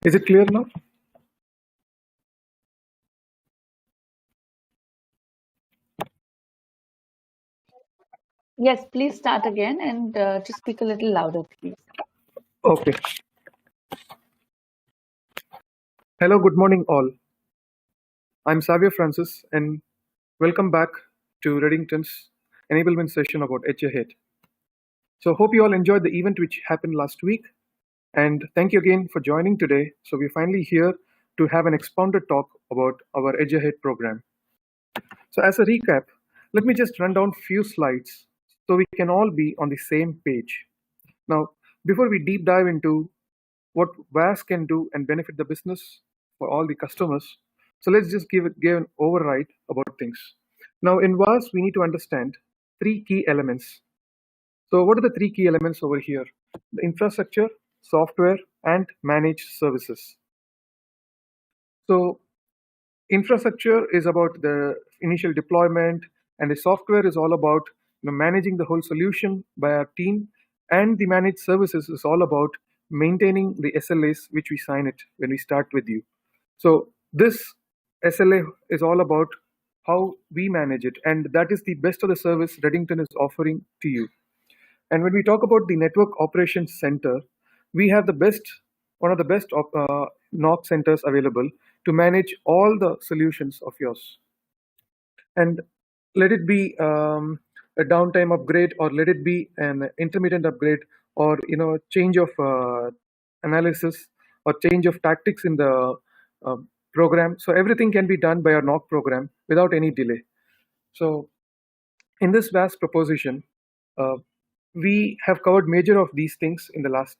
Is it clear now? Yes, please start again and just speak a little louder, please. Okay. Hello, good morning, all. I'm Xavier Francis, and welcome back to Redington's enablement session about Edge Ahead. So, hope you all enjoyed the event which happened last week, and thank you again for joining today. So, we're finally here to have an expounded talk about our Edge Ahead program. So, as a recap, let me just run down a few slides so we can all be on the same page. Now, before we deep dive into what VAS can do and benefit the business for all the customers, so let's just give an override about things. Now, in VAS, we need to understand three key elements. So, what are the three key elements over here? The infrastructure, software, and managed services. So, infrastructure is about the initial deployment, and the software is all about managing the whole solution by our team, and the managed services is all about maintaining the SLAs which we sign it when we start with you. So this SLA is all about how we manage it, and that is the best of the service Redington is offering to you. And when we talk about the network operations center, we have one of the best NOC centers available to manage all the solutions of yours. And let it be a downtime upgrade, or let it be an intermittent upgrade, or change of analysis, or change of tactics in the program. So everything can be done by our NOC program without any delay. So in this vast proposition, we have covered major of these things in the last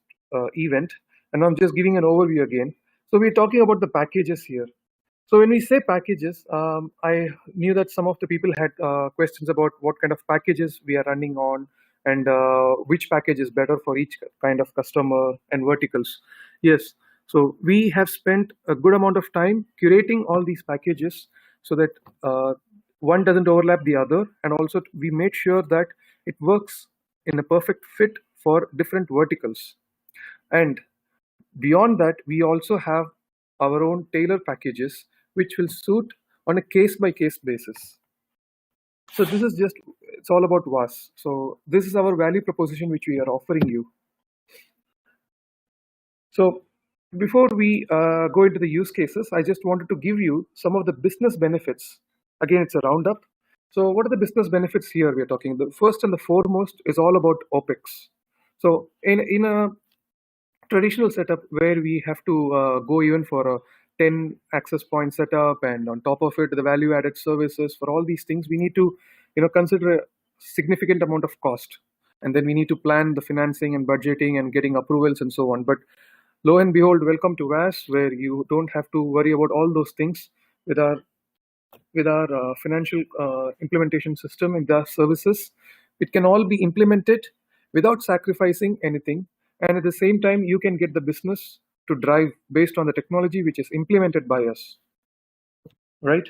event, and I'm just giving an overview again. So we're talking about the packages here. So when we say packages, I knew that some of the people had questions about what kind of packages we are running on, and which package is better for each kind of customer and verticals. Yes, so we have spent a good amount of time curating all these packages so that one doesn't overlap the other, and also we made sure that it works in a perfect fit for different verticals. And beyond that, we also have our own tailored packages which will suit on a case-by-case basis. So this is just, it's all about VAS. So this is our value proposition which we are offering you. So before we go into the use cases, I just wanted to give you some of the business benefits. Again, it's a roundup. So what are the business benefits here we are talking? The first and the foremost is all about OpEx. So in a traditional setup where we have to go even for a 10 access point setup, and on top of it the value added services, for all these things we need to consider a significant amount of cost, and then we need to plan the financing and budgeting and getting approvals and so on. But lo and behold, welcome to VAS, where you don't have to worry about all those things with our financial implementation system and the services. It can all be implemented without sacrificing anything, and at the same time you can get the business to drive based on the technology which is implemented by us, right?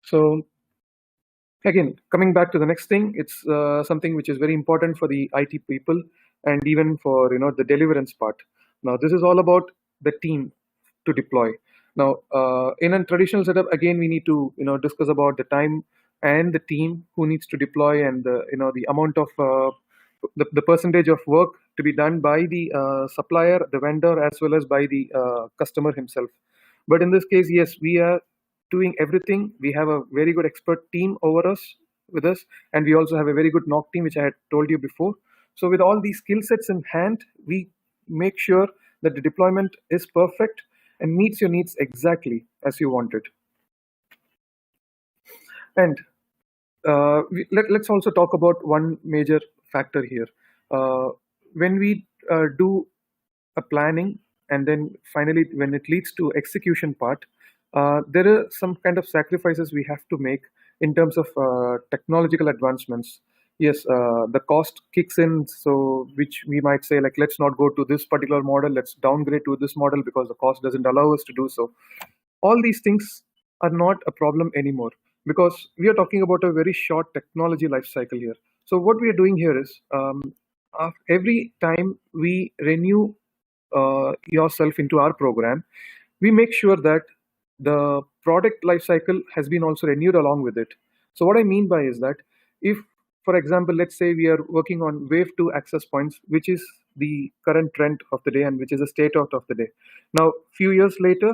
So again, coming back to the next thing, it's something which is very important for the IT people, and even for the deliverance part. Now this is all about the team to deploy. Now in a traditional setup, again we need to discuss about the time and the team who needs to deploy, and the amount of the percentage of work to be done by the supplier, the vendor, as well as by the customer himself. But in this case, yes, we are doing everything. We have a very good expert team with us, and we also have a very good NOC team, which I had told you before. So with all these skill sets in hand, we make sure that the deployment is perfect and meets your needs exactly as you want it. And let's also talk about one major factor here. When we do a planning, and then finally when it leads to execution part, there are some kind of sacrifices we have to make in terms of technological advancements. Yes, the cost kicks in, so which we might say, like, let's not go to this particular model, let's downgrade to this model because the cost doesn't allow us to do so. All these things are not a problem anymore, because we are talking about a very short technology life cycle here. So what we are doing here is, every time we renew yourself into our program, we make sure that the product life cycle has been also renewed along with it. So what I mean by is that if, for example, let's say we are working on wave 2 access points, which is the current trend of the day and which is the state of the day. Now, few years later,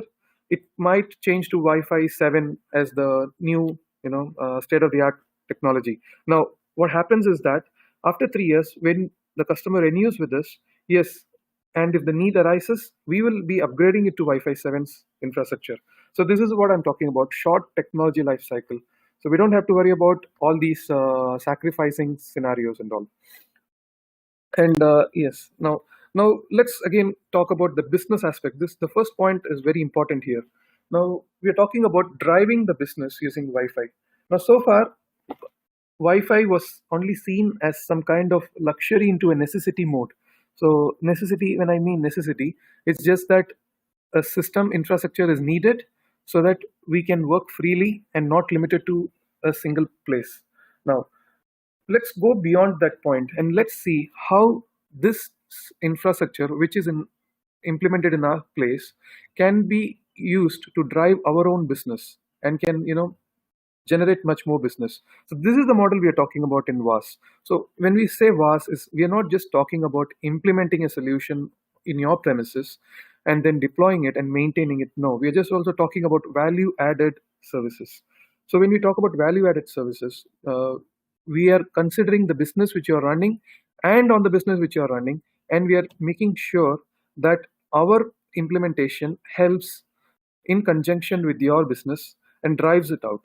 it might change to Wi-Fi 7 as the new, state of the art technology. Now, what happens is that after 3 years, when the customer renews with us, yes, and if the need arises, we will be upgrading it to Wi-Fi 7's infrastructure. So this is what I'm talking about, short technology life cycle. So we don't have to worry about all these sacrificing scenarios and all. And yes, now let's again talk about the business aspect. The first point is very important here. Now we are talking about driving the business using Wi-Fi. Now so far, Wi-Fi was only seen as some kind of luxury into a necessity mode. So necessity, when I mean necessity, it's just that a system infrastructure is needed so that we can work freely and not limited to a single place. Now, let's go beyond that point and let's see how this infrastructure, which is implemented in our place, can be used to drive our own business and can, generate much more business. So this is the model we are talking about in VAS. So when we say VAS, is we are not just talking about implementing a solution in your premises and then deploying it and maintaining it. No, we are just also talking about value added services. So when we talk about value added services, we are considering the business which you are running and on the business which you are running, and we are making sure that our implementation helps in conjunction with your business and drives it out.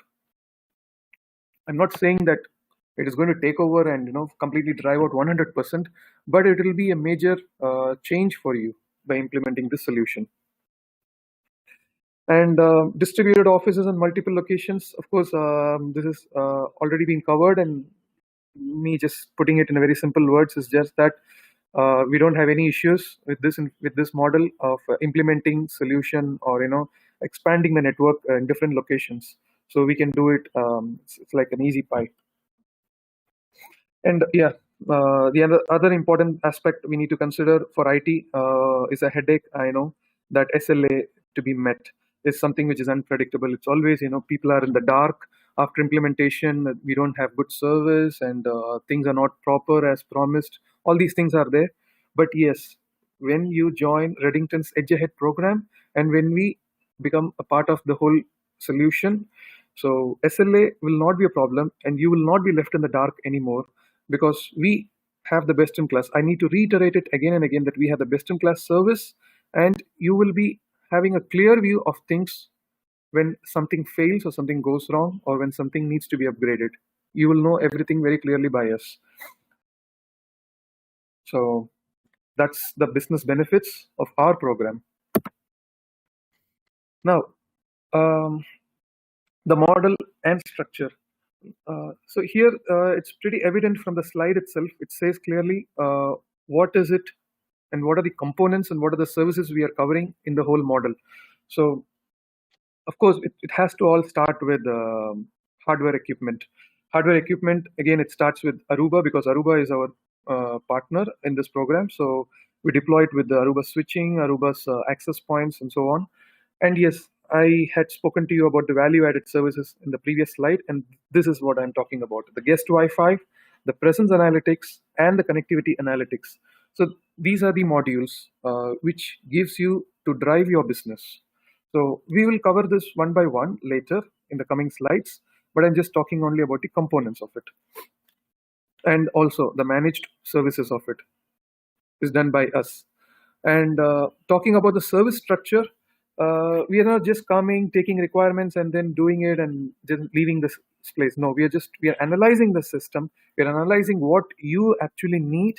I'm not saying that it is going to take over and completely drive out 100%, but it will be a major change for you by implementing this solution. And distributed offices in multiple locations. Of course, this is already being covered, and me just putting it in a very simple words is just that we don't have any issues with this model of implementing solution or expanding the network in different locations. So we can do it. It's like an easy pie. And yeah, the other important aspect we need to consider for IT is a headache. I know that SLA to be met is something which is unpredictable. It's always, people are in the dark after implementation. We don't have good service and things are not proper as promised. All these things are there. But yes, when you join Redington's Edge Ahead program and when we become a part of the whole solution, so SLA will not be a problem and you will not be left in the dark anymore, because we have the best in class. I need to reiterate it again and again that we have the best in class service, and you will be having a clear view of things when something fails or something goes wrong or when something needs to be upgraded. You will know everything very clearly by us. So that's the business benefits of our program. Now, the model and structure. So here it's pretty evident from the slide itself. It says clearly what is it and what are the components and what are the services we are covering in the whole model. So of course, it has to all start with hardware equipment. Hardware equipment, again, it starts with Aruba, because Aruba is our partner in this program. So we deploy it with the Aruba switching, Aruba's access points, and so on. And yes, I had spoken to you about the value-added services in the previous slide, and this is what I'm talking about: the guest Wi-Fi, the presence analytics, and the connectivity analytics. So these are the modules which gives you to drive your business. So we will cover this one by one later in the coming slides, but I'm just talking only about the components of it. And also the managed services of it is done by us. And talking about the service structure, we are not just coming, taking requirements and then doing it and then leaving this place. No, we are analyzing the system. We are analyzing what you actually need,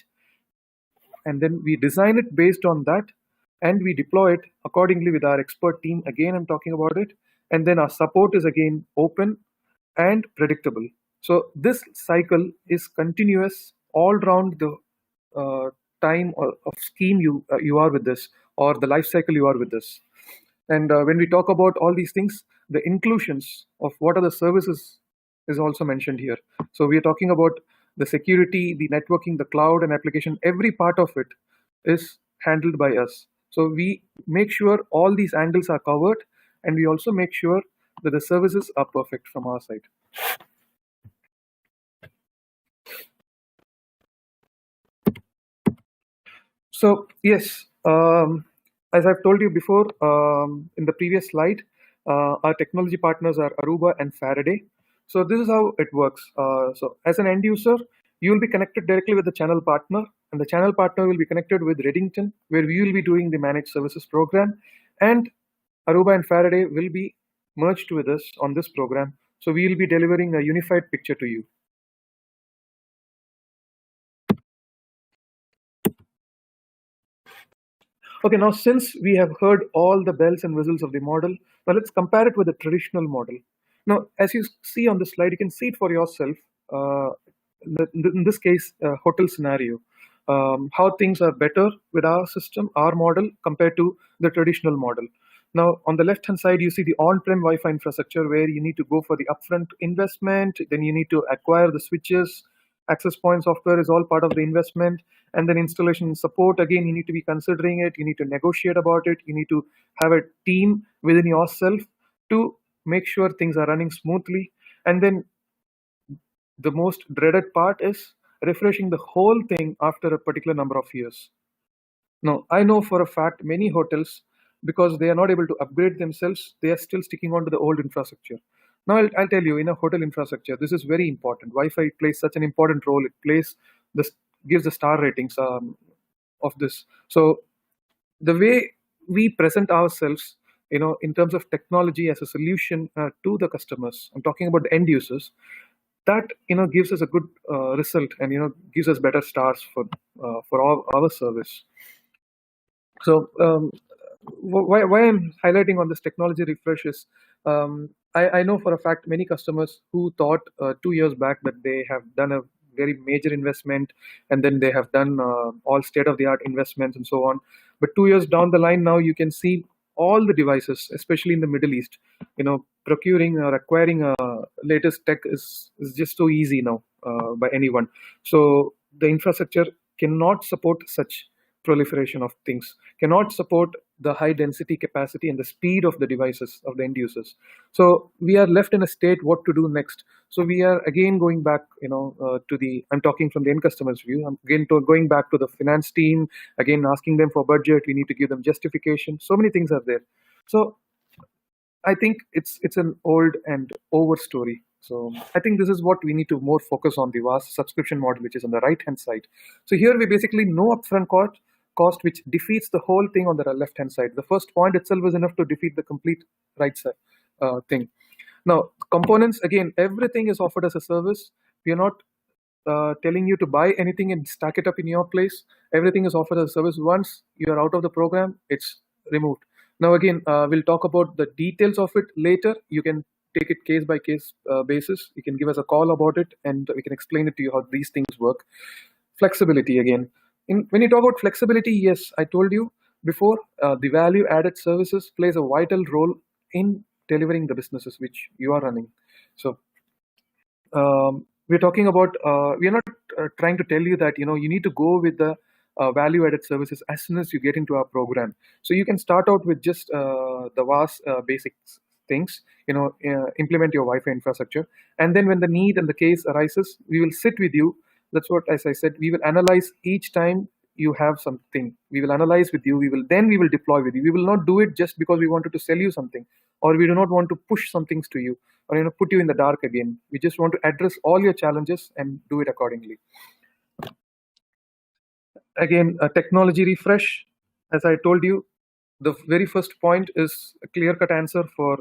and then we design it based on that, and we deploy it accordingly with our expert team. Again, I'm talking about it. And then our support is again open and predictable. So this cycle is continuous all around the time of scheme you are with this, or the life cycle you are with this. And when we talk about all these things, the inclusions of what are the services is also mentioned here. So we are talking about the security, the networking, the cloud and application. Every part of it is handled by us. So we make sure all these angles are covered, and we also make sure that the services are perfect from our side. So yes, as I've told you before in the previous slide, our technology partners are Aruba and Faraday. So this is how it works. So as an end user, you will be connected directly with the channel partner, and the channel partner will be connected with Redington, where we will be doing the managed services program, and Aruba and Faraday will be merged with us on this program. So we will be delivering a unified picture to you. Okay, now since we have heard all the bells and whistles of the model, now let's compare it with the traditional model. Now, as you see on the slide, you can see it for yourself. Uh, in this case, hotel scenario, how things are better with our system, our model, compared to the traditional model. Now, on the left-hand side, you see the on-prem Wi-Fi infrastructure where you need to go for the upfront investment, then you need to acquire the switches, access point software is all part of the investment, and then installation and support, again, you need to be considering it, you need to negotiate about it, you need to have a team within yourself to make sure things are running smoothly. And then the most dreaded part is refreshing the whole thing after a particular number of years. Now, I know for a fact many hotels, because they are not able to upgrade themselves, they are still sticking on to the old infrastructure. Now, I'll tell you, in a hotel infrastructure, this is very important. Wi-Fi plays such an important role. It plays this gives the star ratings of this. So the way we present ourselves, in terms of technology as a solution to the customers, I'm talking about the end users, that gives us a good result, and gives us better stars for our service. So why I'm highlighting on this technology refresh is, I know for a fact many customers who thought 2 years back that they have done a very major investment, and then they have done all state of the art investments and so on. But 2 years down the line, now you can see all the devices, especially in the Middle East, procuring or acquiring latest tech is just so easy now by anyone. So the infrastructure cannot support such proliferation of things, cannot support the high density capacity and the speed of the devices of the end users. So we are left in a state what to do next. So we are again going back, to the, I'm talking from the end customer's view, I'm again going back to the finance team, again asking them for budget, we need to give them justification. So many things are there. So I think it's an old and over story. So I think this is what we need to more focus on, the vast subscription model, which is on the right hand side. So here we basically no upfront cost, which defeats the whole thing on the left hand side. The first point itself is enough to defeat the complete right side thing. Now components, again, everything is offered as a service. We are not telling you to buy anything and stack it up in your place. Everything is offered as a service. Once you are out of the program, it's removed. Now again, we'll talk about the details of it later. You can take it case by case basis. You can give us a call about it, and we can explain it to you how these things work. Flexibility, again. When you talk about flexibility, yes, I told you before, the value added services plays a vital role in delivering the businesses which you are running. So we're talking about, we're not trying to tell you that you need to go with the value added services as soon as you get into our program. So you can start out with just the vast basic things, implement your Wi-Fi infrastructure, and then when the need and the case arises, we will sit with you. That's what, as I said, we will analyze each time you have something. We will analyze with you. We will deploy with you. We will not do it just because we wanted to sell you something, or we do not want to push some things to you, or put you in the dark again. We just want to address all your challenges and do it accordingly. Again, a technology refresh. As I told you, the very first point is a clear-cut answer for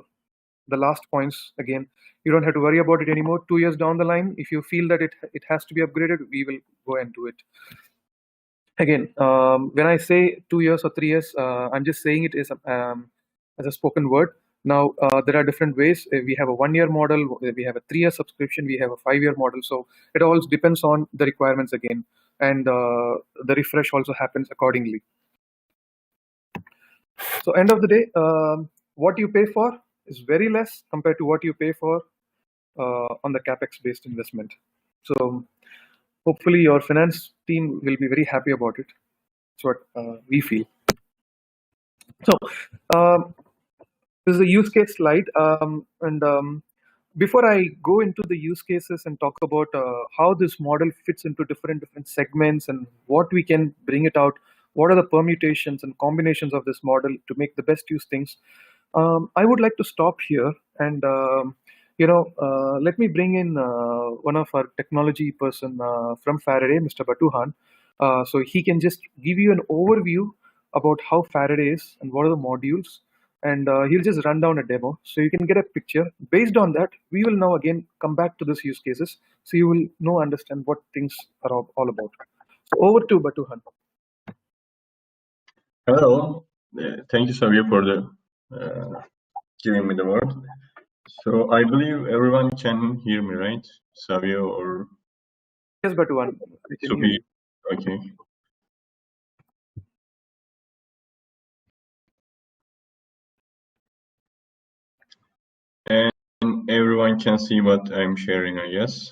the last points. Again, you don't have to worry about it anymore. 2 years down the line, if you feel that it has to be upgraded, we will go and do it. Again, when I say 2 years or 3 years, I'm just saying it as a spoken word. Now, there are different ways. We have a 1 year model, we have a 3 year subscription, we have a 5 year model. So it all depends on the requirements again. And the refresh also happens accordingly. So end of the day, what you pay for is very less compared to what you pay for on the capex based investment. So hopefully your finance team will be very happy about it. That's what we feel. So um, this is a use case slide, and before I go into the use cases and talk about how this model fits into different segments and what we can bring it out, what are the permutations and combinations of this model to make the best use things, I would like to stop here and let me bring in one of our technology person from Faraday, Mr. Batuhan, so he can just give you an overview about how Faraday is and what are the modules, and he'll just run down a demo so you can get a picture. Based on that, we will now again come back to this use cases so you will know understand what things are all about. So over to Batuhan. Hello, thank you, Xavier, for the giving me the word. So I believe everyone can hear me, right? Xavier or Yes, Batuhan, we can hear Subi? you. Okay. And everyone can see what I'm sharing, I guess.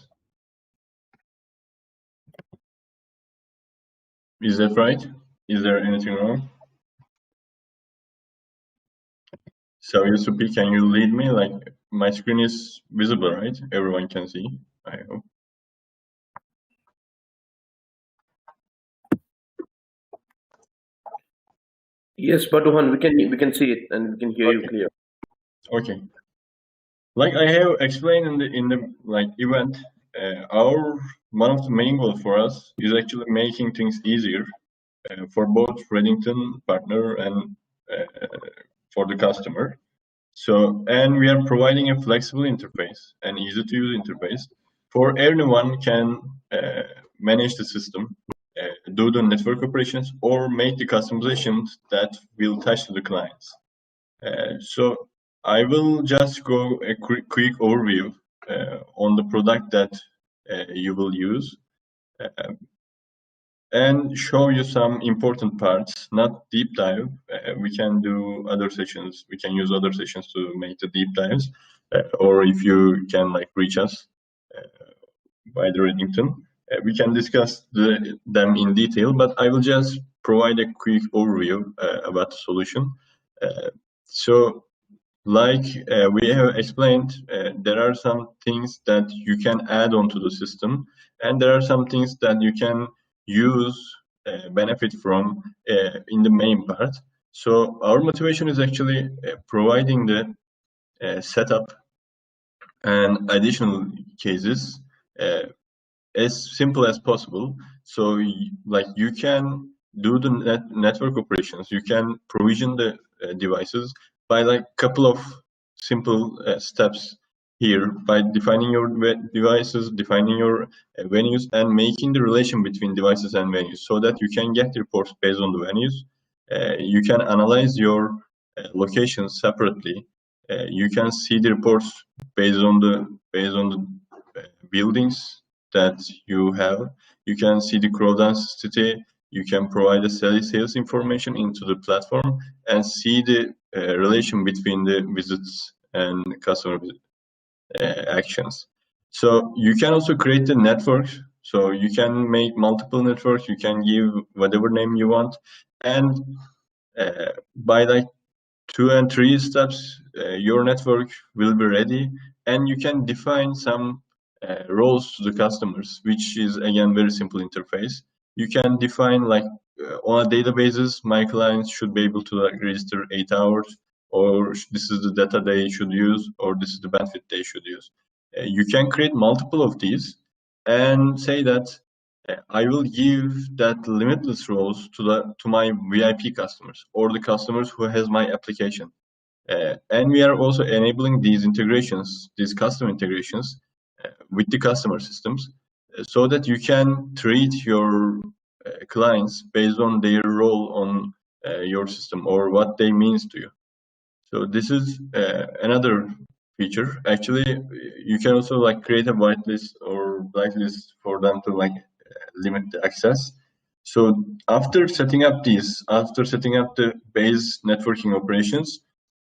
Is that right? Is there anything wrong? Xavier, Subi, can you lead me? Like, my screen is visible, right? Everyone can see, I hope. Yes, Batuhan, we can see it and we can hear you clear. Okay. Like I have explained in the like event, our one of the main goals for us is actually making things easier for both Redington partner and for the customer. So, and we are providing a flexible interface, an easy to use interface for anyone can manage the system, do the network operations, or make the customizations that will touch to the clients. So I will just go a quick overview on the product that you will use and show you some important parts, not deep dive. We can do other sessions. We can use other sessions to make the deep dives, or if you can like reach us by the Redington, we can discuss them in detail. But I will just provide a quick overview about the solution. So like we have explained, there are some things that you can add onto the system, and there are some things that you can use, benefit from in the main part. So our motivation is actually providing the setup and additional cases as simple as possible. So like you can do the network operations, you can provision the devices by like couple of simple steps here by defining your devices, defining your venues, and making the relation between devices and venues so that you can get reports based on the venues. You can analyze your locations separately. You can see the reports based on the buildings that you have. You can see the crowd density. You can provide the sales information into the platform and see the relation between the visits and customer actions. So you can also create the network. So you can make multiple networks. You can give whatever name you want, and by like 2 and 3 steps, your network will be ready, and you can define some roles to the customers, which is again very simple interface. You can define like on a databases, my clients should be able to like register 8 hours, or this is the data they should use, or this is the bandwidth they should use. You can create multiple of these and say that I will give that limitless roles to my VIP customers or the customers who has my application. And we are also enabling these integrations, these custom integrations with the customer systems so that you can treat your clients based on their role on your system or what they means to you. So this is another feature. Actually, you can also like create a whitelist or blacklist for them to like limit the access. So after setting up the base networking operations,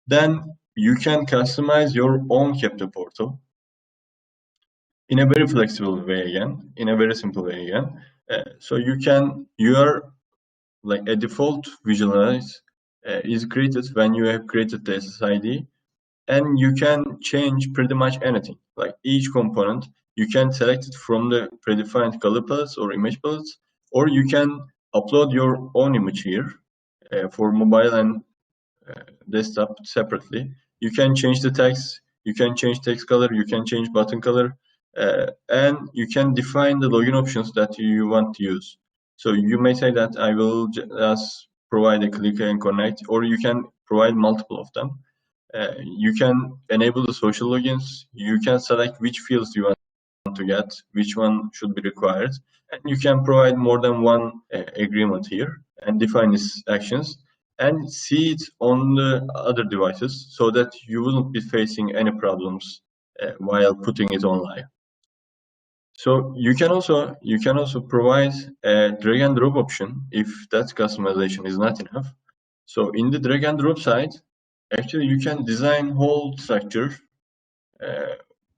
then you can customize your own Kepler portal in a very flexible way again, in a very simple way again. So you are like a default visualize is created when you have created the SSID, and you can change pretty much anything. Like each component, you can select it from the predefined color palettes or image palettes, or you can upload your own image here for mobile and desktop separately. You can change the text, you can change text color, you can change button color, and you can define the login options that you want to use. So you may say that I will just provide a click and connect, or you can provide multiple of them. You can enable the social logins. You can select which fields you want to get, which one should be required, and you can provide more than one agreement here and define these actions and see it on the other devices so that you wouldn't be facing any problems while putting it online. So you can also provide a drag and drop option if that customization is not enough. So in the drag and drop side, actually you can design whole structure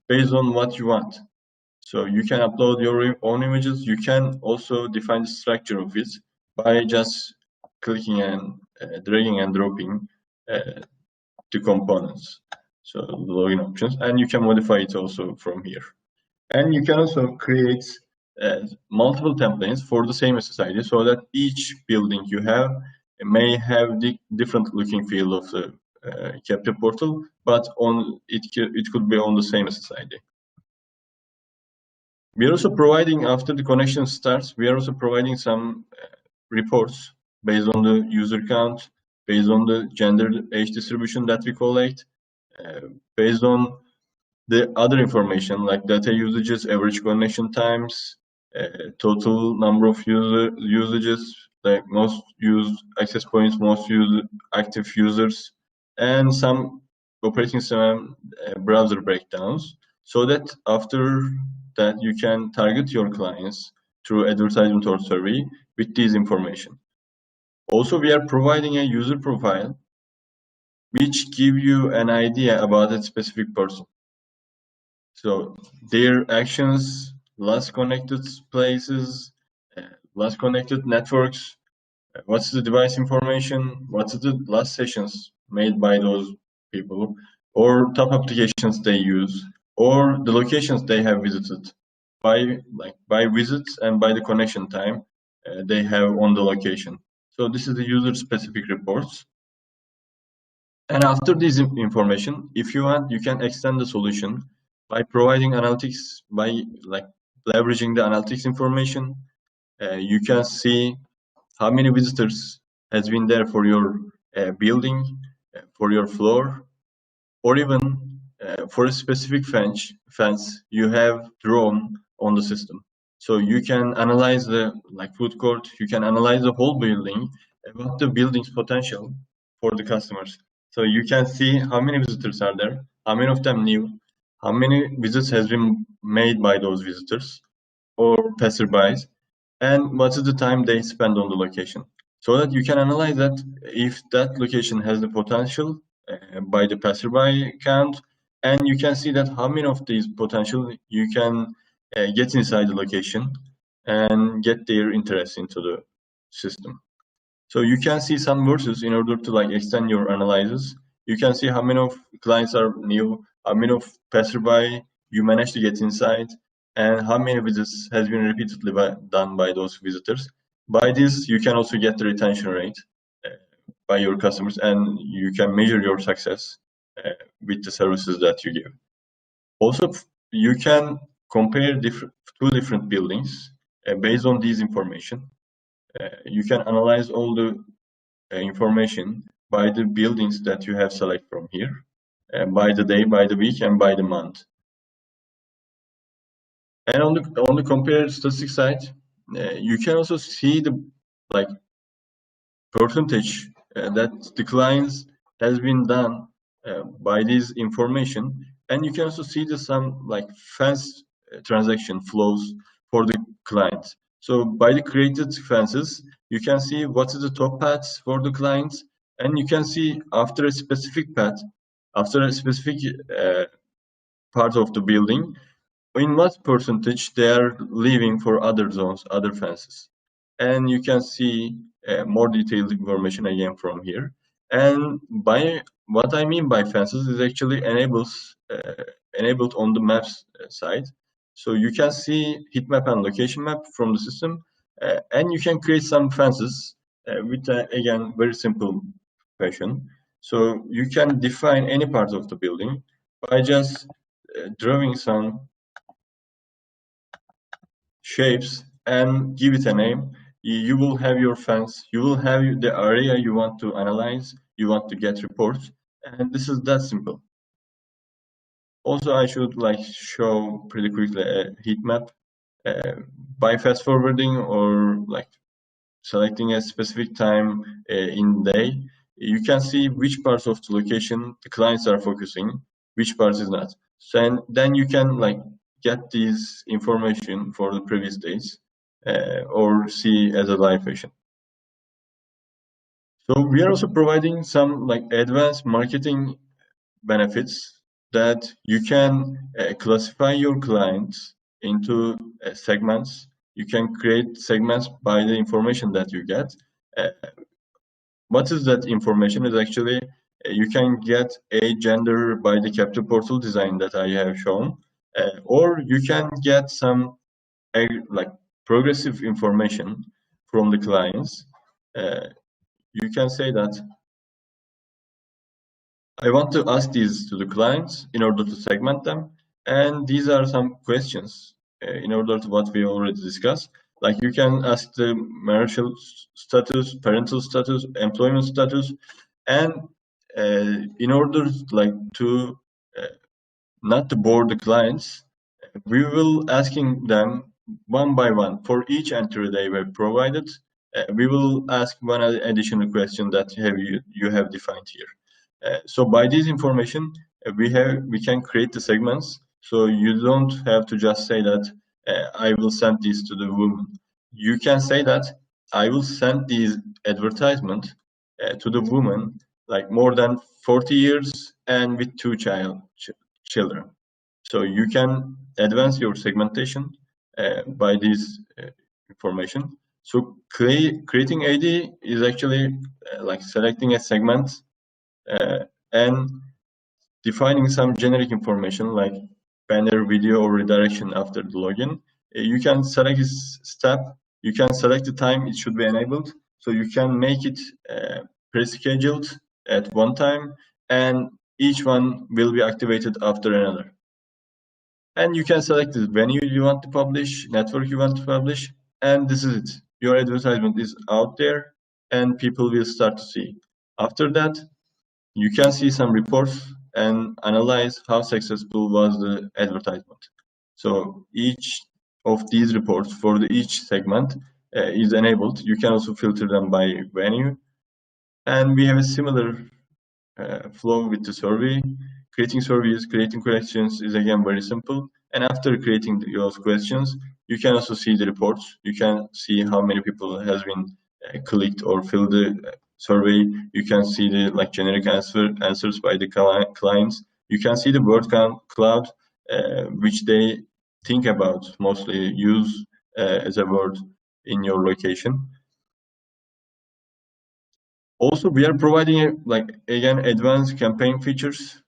based on what you want. So you can upload your own images. You can also define the structure of it by just clicking and dragging and dropping the components. So the login options, and you can modify it also from here. And you can also create multiple templates for the same SSID so that each building you have may have the different looking feel of the capture portal, but it could be on the same SSID. We are also providing, after the connection starts, we are also providing some reports based on the user count, based on the gender age distribution that we collect, based on the other information like data usages, average connection times, total number of usages, like most used access points, most used active users, and some operating system browser breakdowns, so that after that you can target your clients through advertisement or survey with this information. Also, we are providing a user profile which give you an idea about a specific person. So their actions, last connected places, last connected networks, what's the device information, what's the last sessions made by those people, or top applications they use, or the locations they have visited by visits and by the connection time they have on the location. So this is the user specific reports. And after this information, if you want, you can extend the solution by providing analytics, by leveraging the analytics information. You can see how many visitors has been there for your building, for your floor, or even for a specific fence you have drawn on the system. So you can analyze the food court, you can analyze the whole building, about the building's potential for the customers. So you can see how many visitors are there, how many of them new, how many visits has been made by those visitors or passerbys, and what is the time they spend on the location. So that you can analyze that if that location has the potential by the passerby count, and you can see that how many of these potential you can get inside the location and get their interest into the system. So you can see some verses in order to extend your analysis. You can see how many of clients are new, how many of passerby you managed to get inside, and how many visits has been repeatedly done by those visitors. By this, you can also get the retention rate by your customers, and you can measure your success with the services that you give. Also, you can compare two different buildings based on this information. You can analyze all the information by the buildings that you have select from here, by the day, by the week, and by the month. And on the compare statistic side, you can also see the percentage that the clients has been done by this information, and you can also see the some fast transaction flows for the clients. So by the created fences, you can see what is the top paths for the clients, and you can see after a specific path, after a specific part of the building, in what percentage they are leaving for other zones, other fences. And you can see more detailed information again from here. And by what I mean by fences is actually enabled on the maps side. So you can see heat map and location map from the system, and you can create some fences with again very simple fashion. So you can define any part of the building by just drawing some shapes and give it a name. You will have your fence, you will have the area you want to analyze, you want to get reports, and this is that simple. Also, I should like show pretty quickly a heat map by fast forwarding or like selecting a specific time in day. You can see which parts of the location the clients are focusing, which parts is not. So and then you can like get this information for the previous days or see as a live version. So we are also providing some like advanced marketing benefits that you can classify your clients into segments. You can create segments by the information that you get. What is that information is actually you can get a gender by the Capital Portal design that I have shown, or you can get some like progressive information from the clients. You can say that I want to ask these to the clients in order to segment them, and these are some questions in order to what we already discussed. Like you can ask the marital status, parental status, employment status, and in order like to not to bore the clients, we will asking them one by one for each entry they were provided. We will ask one additional question that you have defined here. So by this information, we can create the segments. So you don't have to just say that I will send this to the woman. You can say that I will send these advertisement to the woman like more than 40 years and with two children. So you can advance your segmentation by this information. So creating AD is actually like selecting a segment and defining some generic information like banner, video, or redirection after the login. You can select this step. You can select the time it should be enabled. So you can make it pre-scheduled at one time, and each one will be activated after another. And you can select the venue you want to publish, network you want to publish, and this is it. Your advertisement is out there, and people will start to see. After that, you can see some reports and analyze how successful was the advertisement. So each of these reports for each segment is enabled. You can also filter them by venue. And we have a similar flow with the survey. Creating surveys, creating questions is again very simple. And after creating those questions, you can also see the reports. You can see how many people has been clicked or filled the survey. You can see the like generic answers by the clients. You can see the word cloud, which they think about, mostly use as a word in your location. Also, we are providing like again advanced campaign features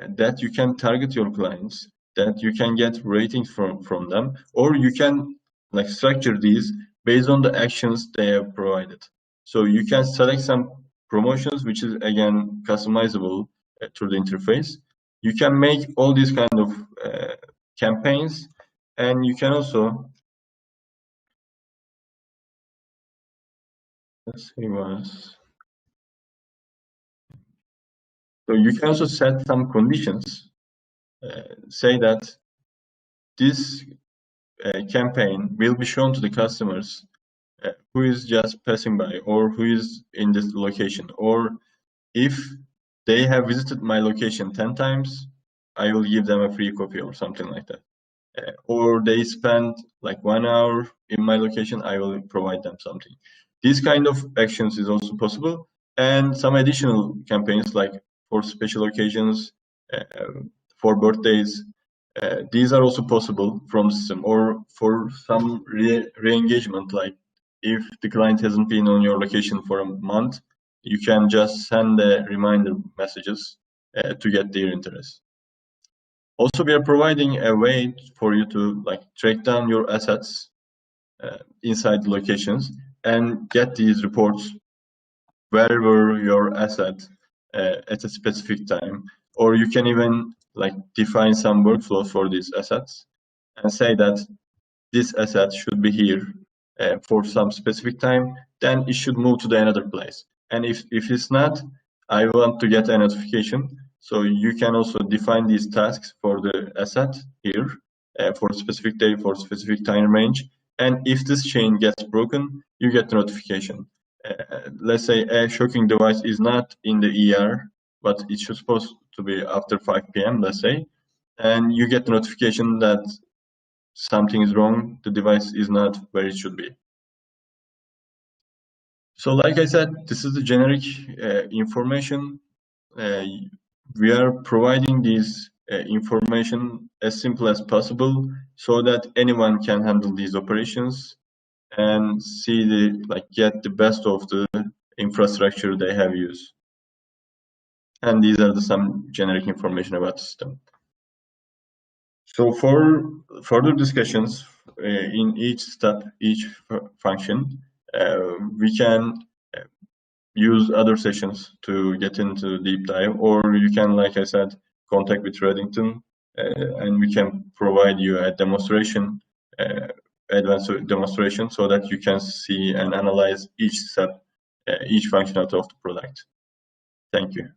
that you can target your clients, that you can get ratings from them, or you can like structure these based on the actions they have provided. So you can select some promotions, which is again customizable through the interface. You can make all these kind of campaigns, and you can also let's see once. So you can also set some conditions. Say that this campaign will be shown to the customers who is just passing by or who is in this location, or if they have visited my location 10 times, I will give them a free copy or something like that. Or they spend like 1 hour in my location, I will provide them something. These kind of actions is also possible, and some additional campaigns like for special occasions, for birthdays, these are also possible from the system, or for some re-engagement, like if the client hasn't been on your location for a month, you can just send the reminder messages to get their interest. Also, we are providing a way for you to track down your assets inside the locations and get these reports where were your asset at a specific time, or you can even define some workflows for these assets and say that this asset should be here for some specific time, then it should move to the another place. And if it's not, I want to get a notification. So you can also define these tasks for the asset here for a specific day, for a specific time range. And if this chain gets broken, you get the notification. Let's say a shocking device is not in the ER, but it's supposed to be after 5 p.m., let's say, and you get the notification that something is wrong, the device is not where it should be. So like I said, this is the generic information. We are providing this information as simple as possible so that anyone can handle these operations and see get the best of the infrastructure they have used. And these are some generic information about the system. So for further discussions in each step, each function, we can use other sessions to get into deep dive, or you can, like I said, contact with Redington, and we can provide you a demonstration, advanced demonstration, so that you can see and analyze each step, each functionality of the product. Thank you.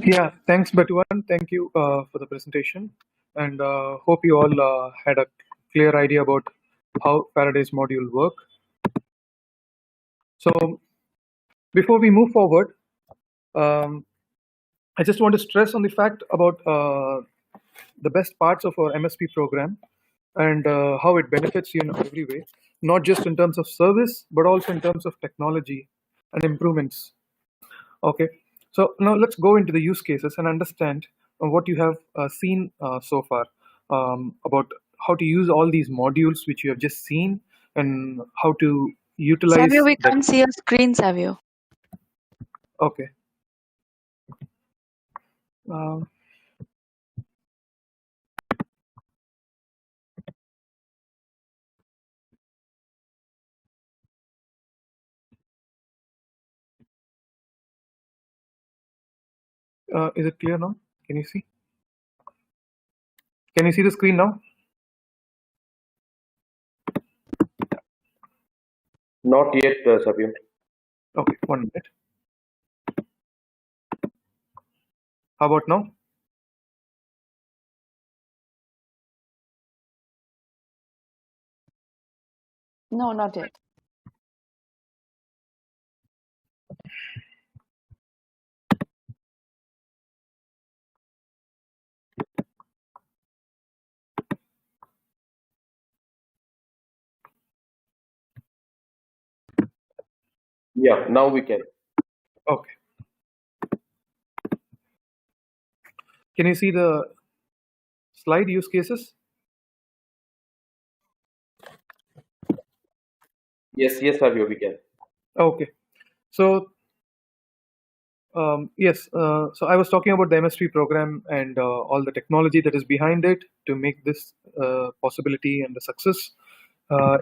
Yeah, thanks, Batuan. Thank you for the presentation, and hope you all had a clear idea about how Faraday's module work. So before we move forward, I just want to stress on the fact about the best parts of our MSP program and how it benefits you in every way, not just in terms of service, but also in terms of technology and improvements. Okay, so now let's go into the use cases and understand what you have seen so far about how to use all these modules which you have just seen and how to utilize Savio, we that. can't see your screen, Savio. Okay. Uh, is it clear now? Can you see? Can you see the screen now? Not yet, Sabir. Okay, 1 minute. How about now? No, not yet. Yeah, now we can. Okay. Can you see the slide use cases? Yes, Sabir, we can. Okay. So yes, so I was talking about the MSP program and all the technology that is behind it to make this possibility and the success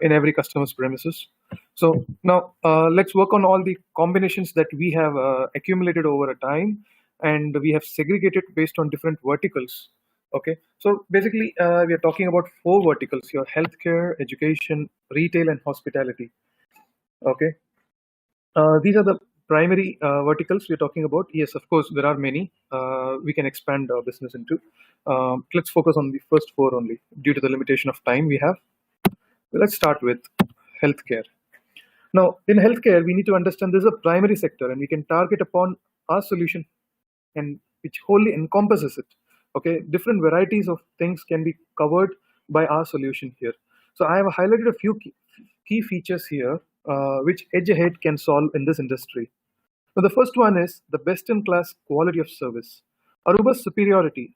in every customer's premises. So now let's work on all the combinations that we have accumulated over a time, and we have segregated based on different verticals. Okay, so basically we are talking about 4 verticals: your healthcare, education, retail, and hospitality. Okay. These are the primary verticals we're talking about. Yes, of course, there are many. We can expand our business into. Let's focus on the first four only due to the limitation of time we have. Let's start with healthcare. Now, in healthcare, we need to understand this is a primary sector and we can target upon our solution and which wholly encompasses it. Okay, different varieties of things can be covered by our solution here. So I have highlighted a few key features here which Edge Ahead can solve in this industry. Now, the first one is the best-in-class quality of service. Aruba's superiority,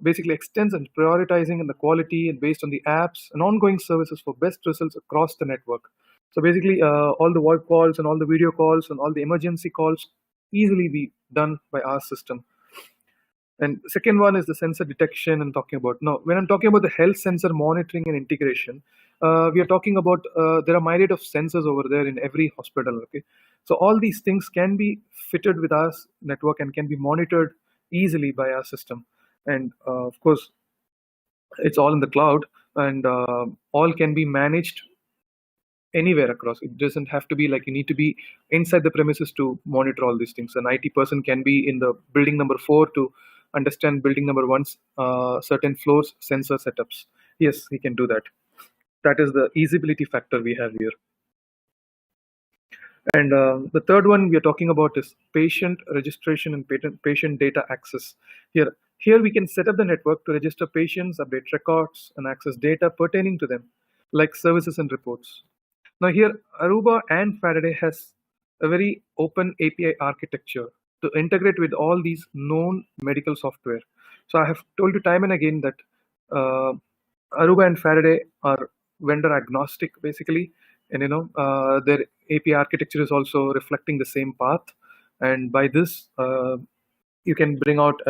basically extends and prioritizing in the quality and based on the apps and ongoing services for best results across the network. So basically, all the VoIP calls and all the video calls and all the emergency calls easily be done by our system. And second one is the sensor detection and talking about. Now, when I'm talking about the health sensor monitoring and integration, we are talking about there are myriad of sensors over there in every hospital. Okay, so all these things can be fitted with our network and can be monitored easily by our system. And of course, it's all in the cloud and all can be managed anywhere across. It doesn't have to be like you need to be inside the premises to monitor all these things. An IT person can be in the building number 4 to understand building number 1's certain floors sensor setups. Yes, he can do that. That is the easyability factor we have here. And the third one we are talking about is patient registration and patient data access. Here we can set up the network to register patients, update records, and access data pertaining to them, like services and reports. Now here, Aruba and Faraday has a very open API architecture to integrate with all these known medical software. So I have told you time and again that Aruba and Faraday are vendor agnostic basically, and their API architecture is also reflecting the same path. And by this, you can bring out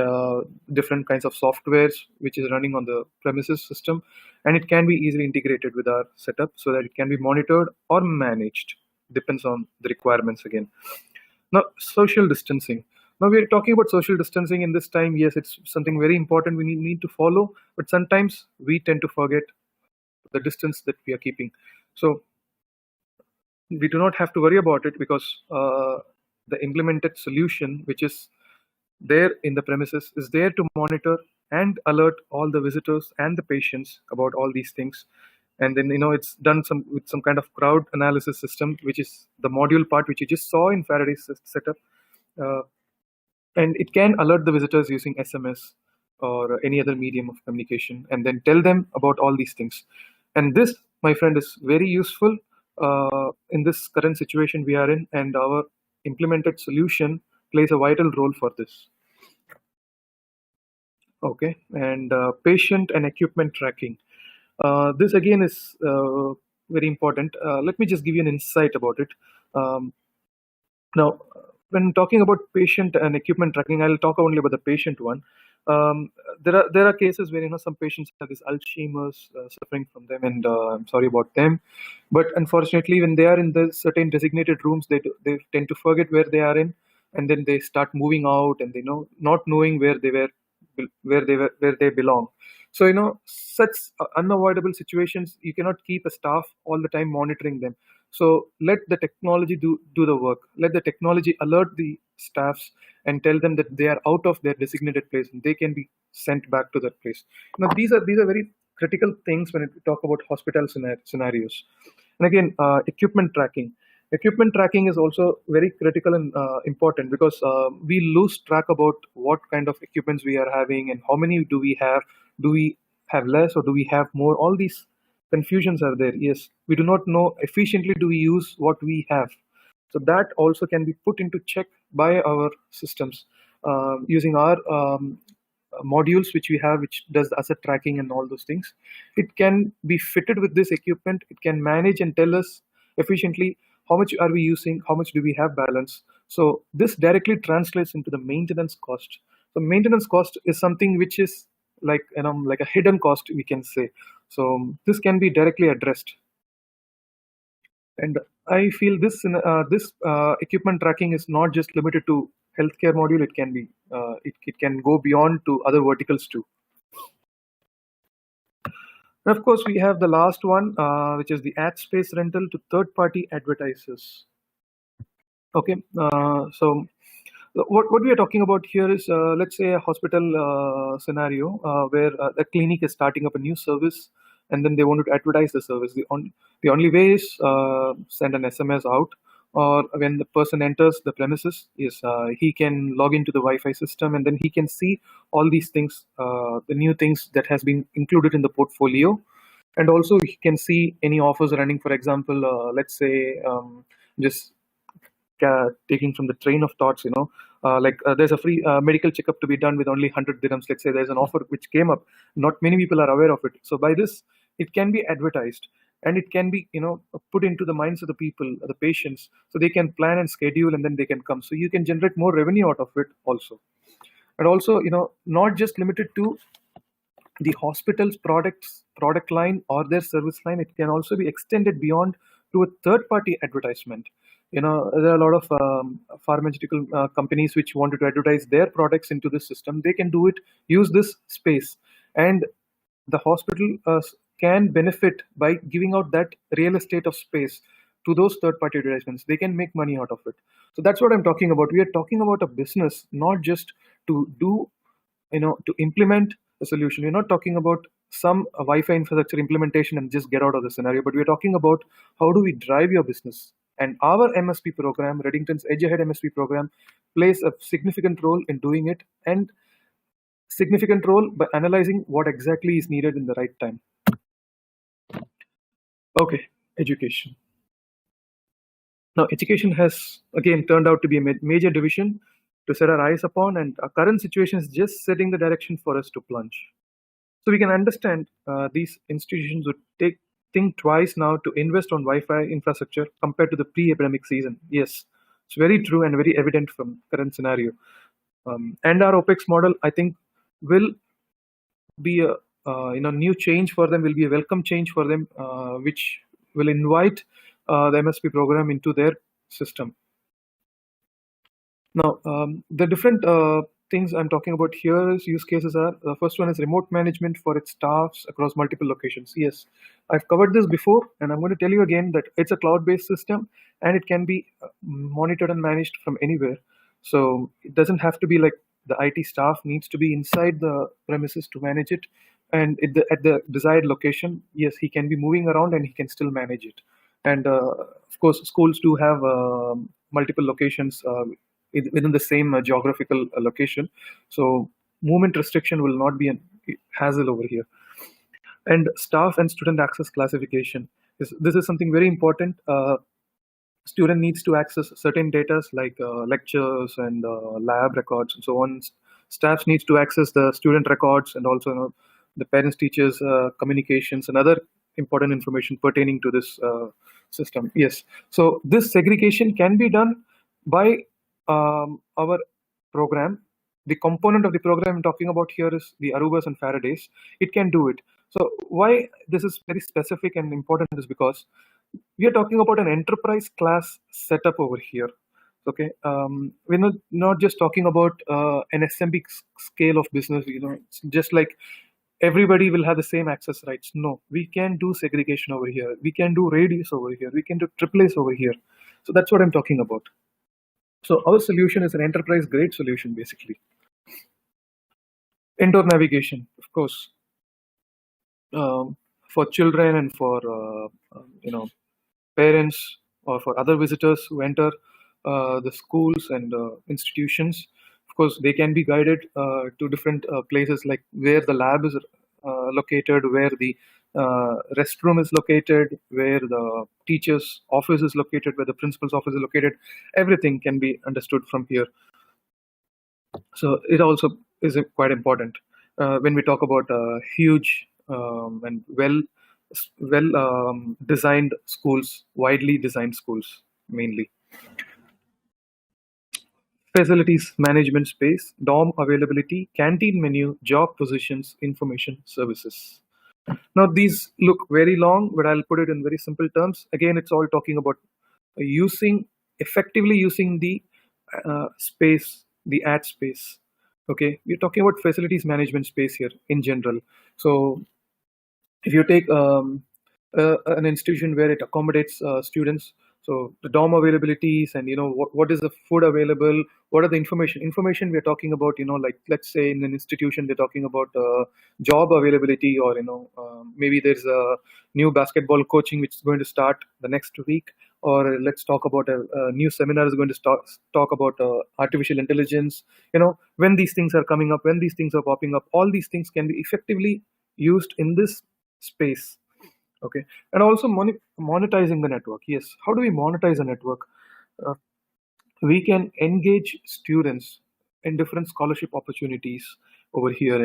different kinds of softwares which is running on the premises system, and it can be easily integrated with our setup so that it can be monitored or managed. Depends on the requirements again. Now, social distancing. Now we're talking about social distancing in this time. Yes, it's something very important we need to follow, but sometimes we tend to forget the distance that we are keeping. So we do not have to worry about it because the implemented solution, which is there in the premises, is there to monitor and alert all the visitors and the patients about all these things. And then it's done with some kind of crowd analysis system, which is the module part which you just saw in Faraday's setup, and it can alert the visitors using SMS or any other medium of communication, and then tell them about all these things. And this, my friend, is very useful in this current situation we are in, and our implemented solution plays a vital role for this. Okay, and patient and equipment tracking. This again is very important. Let me just give you an insight about it. Now, when talking about patient and equipment tracking, I'll talk only about the patient one. There are cases where some patients have this Alzheimer's suffering from them, and I'm sorry about them. But unfortunately, when they are in the certain designated rooms, they tend to forget where they are in, and then they start moving out, and not knowing where they belong. So such unavoidable situations, you cannot keep a staff all the time monitoring them. So let the technology do the work. Let the technology alert the staffs and tell them that they are out of their designated place and they can be sent back to that place. Now these are very critical things when we talk about hospital scenarios. And again, equipment tracking. Equipment tracking is also very critical and important because we lose track about what kind of equipments we are having and how many do we have. Do we have less or do we have more? All these confusions are there. Yes, we do not know efficiently do we use what we have. So that also can be put into check by our systems using our modules which we have, which does asset tracking and all those things. It can be fitted with this equipment. It can manage and tell us efficiently how much are we using, how much do we have balance. So this directly translates into the maintenance cost. So maintenance cost is something which is like a hidden cost, we can say. So this can be directly addressed. And I feel this equipment tracking is not just limited to healthcare module. It can be it can go beyond to other verticals too. And of course, we have the last one, which is the ad space rental to third-party advertisers. Okay, what we are talking about here is, let's say, a hospital scenario where a clinic is starting up a new service, and then they want to advertise the service. The only way is send an SMS out, or when the person enters the premises, is he can log into the Wi-Fi system, and then he can see all these things, the new things that has been included in the portfolio, and also he can see any offers running. For example, let's say, just taking from the train of thoughts, there's a free medical checkup to be done with only 100 dirhams. Let's say there's an offer which came up. Not many people are aware of it. So by this, it can be advertised, and it can be, put into the minds of the people, the patients, so they can plan and schedule, and then they can come. So you can generate more revenue out of it also. And also, not just limited to the hospital's product line or their service line. It can also be extended beyond to a third party advertisement. There are a lot of pharmaceutical companies which wanted to advertise their products into this system. They can do it, use this space, and the hospital can benefit by giving out that real estate of space to those third party advertisements. They can make money out of it. So that's what I'm talking about. We are talking about a business, not just to do, to implement a solution. We're not talking about some Wi-Fi infrastructure implementation and just get out of the scenario, but we're talking about how do we drive your business. And our MSP program, Redington's Edge Ahead MSP program, plays a significant role in doing it, and significant role by analyzing what exactly is needed in the right time. Okay, education. Now, education has again turned out to be a major division to set our eyes upon, and our current situation is just setting the direction for us to plunge. So we can understand these institutions would think twice now to invest on Wi-Fi infrastructure compared to the pre-epidemic season. Yes, it's very true and very evident from current scenario. And our OPEX model, I think, will be a new change for them, will be a welcome change for them, which will invite the MSP program into their system. Now, the different things I'm talking about here is use cases are, the first one is remote management for its staffs across multiple locations. Yes, I've covered this before, and I'm going to tell you again that it's a cloud-based system, and it can be monitored and managed from anywhere. So it doesn't have to be like the IT staff needs to be inside the premises to manage it, and at the desired location, yes, he can be moving around and he can still manage it. And of course, schools do have multiple locations within the same geographical location. So movement restriction will not be a hassle over here. And staff and student access classification. This is something very important. Student needs to access certain data like lectures and lab records and so on. Staff needs to access the student records and also the parents, teachers, communications and other important information pertaining to this system. Yes. So this segregation can be done by our program. The component of the program I'm talking about here is the Arubas and Faradays. It can do it. So why this is very specific and important is because we are talking about an enterprise class setup over here. Okay, we're not just talking about an SMB scale of business. It's just like everybody will have the same access rights. No, we can do segregation over here. We can do radius over here. We can do AAAs over here. So that's what I'm talking about. So our solution is an enterprise grade solution, basically. Indoor navigation, of course, for children and for parents or for other visitors who enter the schools and institutions. Of course, they can be guided to different places, like where the lab is located, where the restroom is located, where the teacher's office is located, where the principal's office is located. Everything can be understood from here. So it also is quite important when we talk about huge and well designed schools, widely designed schools mainly. Facilities management space, dorm availability, canteen menu, job positions, information services. Now these look very long, but I'll put it in very simple terms. Again, it's all talking about effectively using the space, the ad space. Okay, we're talking about facilities management space here in general. So if you take an institution where it accommodates students, so the dorm availabilities, and what is the food available, what are the information we are talking about, like let's say in an institution they're talking about job availability, or maybe there's a new basketball coaching which is going to start the next week, or let's talk about a new seminar is going to talk about artificial intelligence. When these things are coming up, when these things are popping up, all these things can be effectively used in this space. Okay. And also monetizing the network. Yes, how do we monetize a network? uh, we can engage students in different scholarship opportunities over here.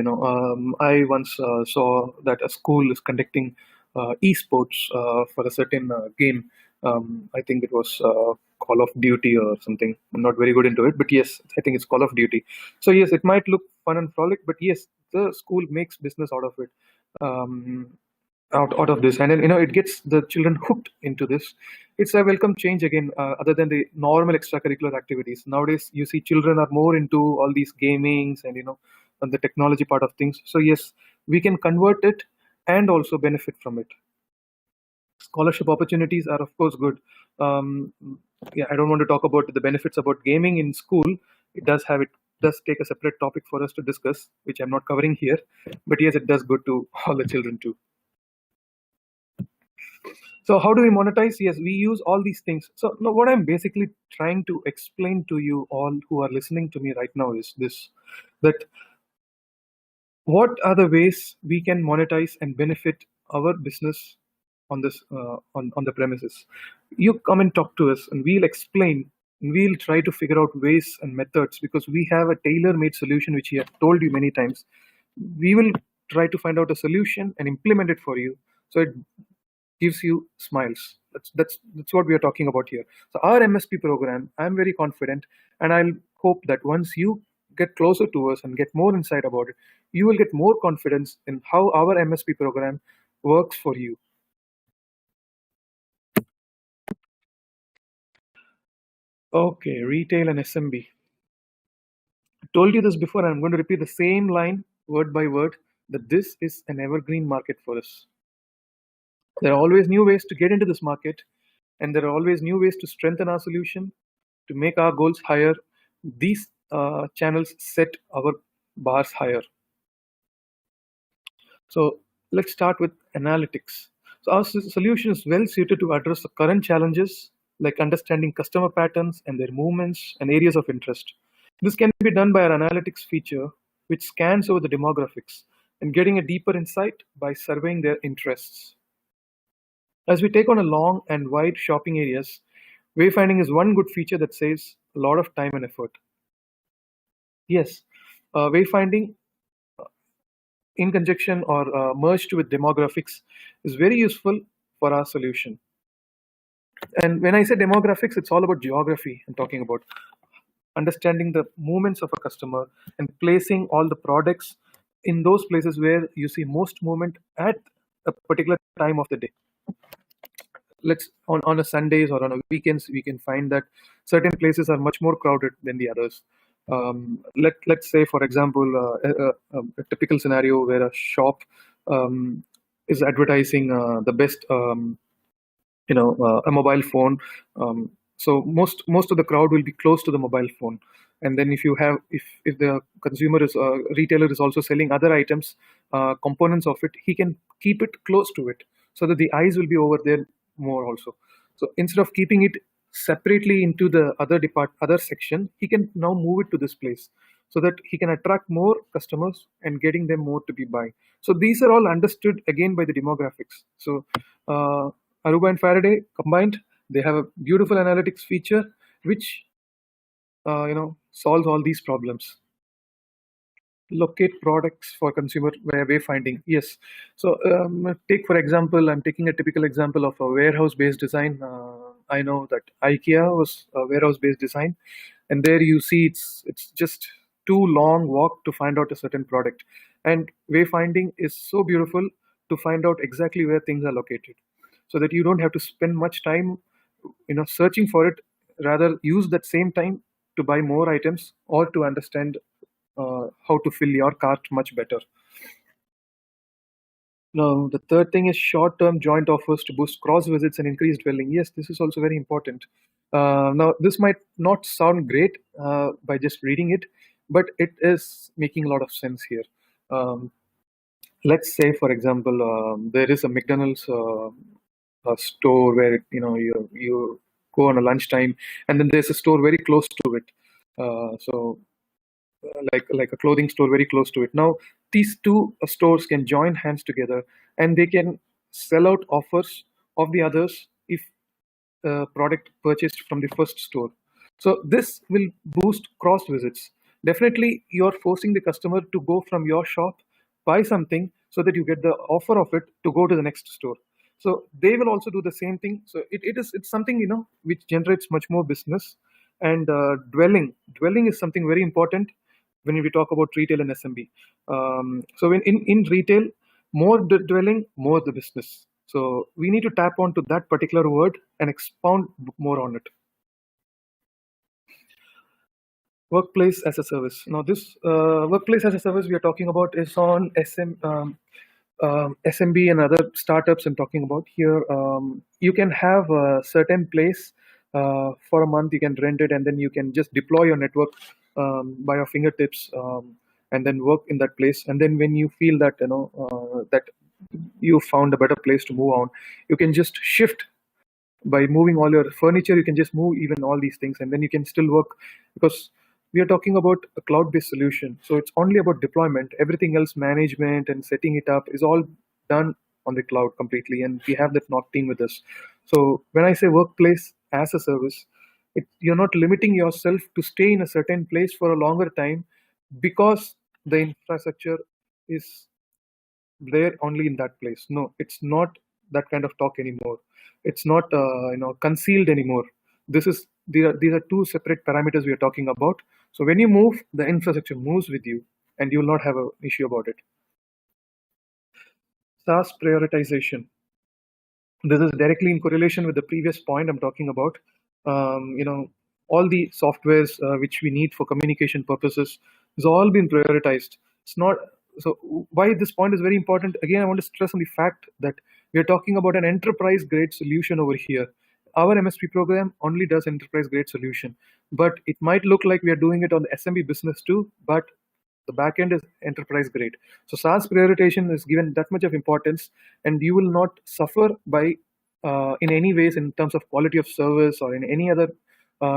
I once saw that a school is conducting esports for a certain game. I think it was Call of Duty or something. I'm not very good into it, but yes, I think it's Call of Duty. So yes, it might look fun and frolic, but yes, the school makes business out of it. um, out of this, and then it gets the children hooked into this. It's a welcome change again, other than the normal extracurricular activities. Nowadays you see children are more into all these gamings and and the technology part of things. So yes, we can convert it and also benefit from it. Scholarship opportunities are of course good. um, yeah, I don't want to talk about the benefits about gaming in school. It does take a separate topic for us to discuss, which I'm not covering here, but yes, it does good to all the children too. So how do we monetize? Yes, we use all these things. So now what I'm basically trying to explain to you all who are listening to me right now is this: that what are the ways we can monetize and benefit our business on this on the premises. You come and talk to us, and we'll explain. And we'll try to figure out ways and methods, because we have a tailor-made solution which we have told you many times. We will try to find out a solution and implement it for you, so it gives you smiles. That's what we are talking about here. So our MSP program, I'm very confident, and I'll hope that once you get closer to us and get more insight about it, you will get more confidence in how our MSP program works for you. Okay, retail and SMB. I told you this before, and I'm going to repeat the same line word by word, that this is an evergreen market for us. There are always new ways to get into this market, and there are always new ways to strengthen our solution, to make our goals higher. These channels set our bars higher. So let's start with analytics. So our solution is well suited to address the current challenges, like understanding customer patterns and their movements and areas of interest. This can be done by our analytics feature, which scans over the demographics and getting a deeper insight by surveying their interests. As we take on a long and wide shopping areas, wayfinding is one good feature that saves a lot of time and effort. Yes, wayfinding in conjunction or merged with demographics is very useful for our solution. And when I say demographics, it's all about geography. I'm talking about understanding the movements of a customer and placing all the products in those places where you see most movement at a particular time of the day. Let's on a Sundays or on a weekends, we can find that certain places are much more crowded than the others. Let's say, for example, a typical scenario where a shop is advertising the best a mobile phone. So most of the crowd will be close to the mobile phone. And then if the consumer is retailer is also selling other items, components of it, he can keep it close to it, so that the eyes will be over there more also. So instead of keeping it separately into the other section, he can now move it to this place, so that he can attract more customers and getting them more to be buying. So these are all understood again by the demographics. So Aruba and Faraday combined, they have a beautiful analytics feature which solves all these problems. Locate products for consumer wayfinding. Yes. So take for example, I'm taking a typical example of a warehouse-based design. I know that IKEA was a warehouse-based design, and there you see it's just too long walk to find out a certain product. And wayfinding is so beautiful to find out exactly where things are located, so that you don't have to spend much time searching for it. Rather, use that same time to buy more items or to understand how to fill your cart much better. Now, the third thing is short-term joint offers to boost cross visits and increase dwelling. Yes, this is also very important. Now, this might not sound great by just reading it, but it is making a lot of sense here. Um, let's say, for example, there is a McDonald's a store where you go on a lunchtime, and then there's a store very close to it. Like a clothing store very close to it. Now, these two stores can join hands together, and they can sell out offers of the others if product purchased from the first store. So this will boost cross visits. Definitely, you're forcing the customer to go from your shop, buy something, so that you get the offer of it to go to the next store. So they will also do the same thing. So it's something which generates much more business. And dwelling is something very important when we talk about retail and SMB. So in retail, more the dwelling, more the business. So we need to tap onto that particular word and expound more on it. Workplace as a service. Now, this workplace as a service we are talking about is on SMB and other startups I'm talking about here. You can have a certain place for a month, you can rent it, and then you can just deploy your network by your fingertips, and then work in that place. And then when you feel that that you found a better place to move on, you can just shift by moving all your furniture. You can just move even all these things, and then you can still work, because we are talking about a cloud-based solution. So it's only about deployment. Everything else, management and setting it up, is all done on the cloud completely, and we have that NOC team with us. So when I say workplace as a service, you're not limiting yourself to stay in a certain place for a longer time because the infrastructure is there only in that place. No, it's not that kind of talk anymore. It's not concealed anymore. These are two separate parameters we are talking about. So when you move, the infrastructure moves with you, and you will not have an issue about it. SaaS prioritization. This is directly in correlation with the previous point I'm talking about. All the softwares which we need for communication purposes has all been prioritized. It's not so. Why this point is very important? Again, I want to stress on the fact that we are talking about an enterprise-grade solution over here. Our MSP program only does enterprise-grade solution, but it might look like we are doing it on the SMB business too, but the backend is enterprise grade. So SaaS prioritization is given that much of importance, and you will not suffer by in any ways in terms of quality of service or in any other